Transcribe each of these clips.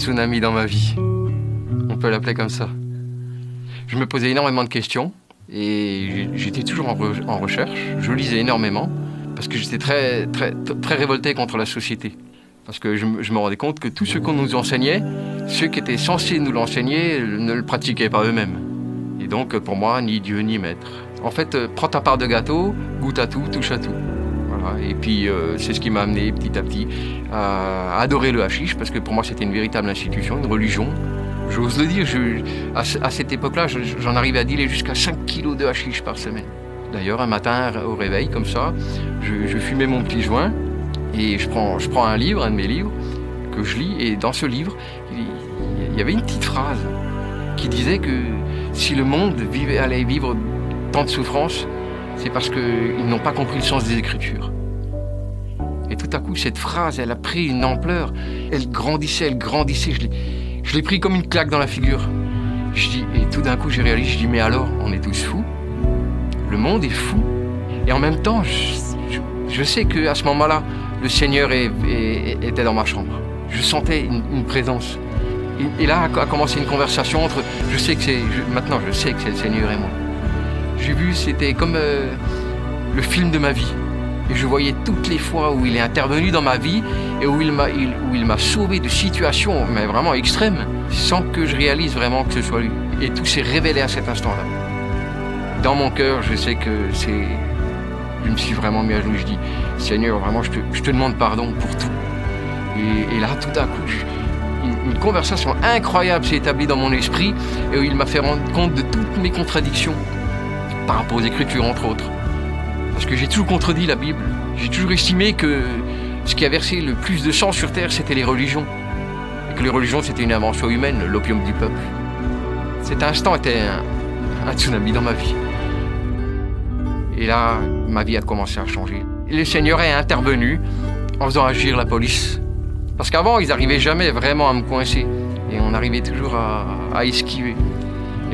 tsunami dans ma vie. On peut l'appeler comme ça. Je me posais énormément de questions et j'étais toujours en recherche. Je lisais énormément parce que j'étais très révolté contre la société. Parce que je me rendais compte que tout ce qu'on nous enseignait, ceux qui étaient censés nous l'enseigner ne le pratiquaient pas eux-mêmes. Et donc pour moi, ni Dieu ni maître. En fait, prends ta part de gâteau, goûte à tout, touche à tout. Voilà. Et puis c'est ce qui m'a amené petit à petit à adorer le hashish, parce que pour moi c'était une véritable institution, une religion. J'ose le dire, à cette époque-là, j'en arrivais à dealer jusqu'à 5 kilos de hashish par semaine. D'ailleurs, un matin, au réveil, comme ça, je fumais mon petit joint et je prends un livre, un de mes livres, que je lis. Et dans ce livre, il y avait une petite phrase qui disait que si le monde allait vivre tant de souffrances, c'est parce qu'ils n'ont pas compris le sens des Écritures. Et tout à coup, cette phrase, elle a pris une ampleur. Elle grandissait. Je l'ai pris comme une claque dans la figure. Et tout d'un coup, j'ai réalisé, je dis, mais alors, on est tous fous. Le monde est fou. Et en même temps, je sais qu'à ce moment-là, le Seigneur était dans ma chambre. Je sentais une présence. Et là a commencé une conversation entre... Maintenant, je sais que c'est le Seigneur et moi. J'ai vu, c'était comme le film de ma vie. Et je voyais toutes les fois où il est intervenu dans ma vie et où il m'a sauvé de situations, mais vraiment extrêmes, sans que je réalise vraiment que ce soit lui. Et tout s'est révélé à cet instant-là. Dans mon cœur, je sais que c'est... Je me suis vraiment mis à genoux, je dis, Seigneur, vraiment, je te demande pardon pour tout. Et là, tout à coup, une conversation incroyable s'est établie dans mon esprit et où il m'a fait rendre compte de toutes mes contradictions par rapport aux Écritures, entre autres. Parce que j'ai toujours contredit la Bible. J'ai toujours estimé que ce qui a versé le plus de sang sur terre, c'était les religions. Et que les religions, c'était une invention humaine, l'opium du peuple. Cet instant était un tsunami dans ma vie. Et là, ma vie a commencé à changer. Et le Seigneur est intervenu en faisant agir la police. Parce qu'avant, ils n'arrivaient jamais vraiment à me coincer. Et on arrivait toujours à esquiver.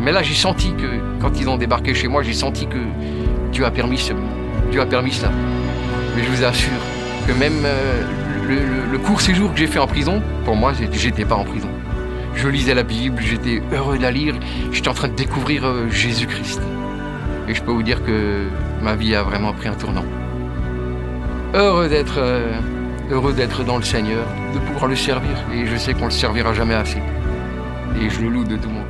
Mais là, j'ai senti que, quand ils ont débarqué chez moi, j'ai senti que Dieu a permis cela. Mais je vous assure que même le court séjour que j'ai fait en prison, pour moi, j'étais pas en prison. Je lisais la Bible, j'étais heureux de la lire, j'étais en train de découvrir Jésus-Christ. Et je peux vous dire que ma vie a vraiment pris un tournant. Heureux d'être dans le Seigneur, de pouvoir le servir. Et je sais qu'on le servira jamais assez. Et je le loue de tout mon cœur.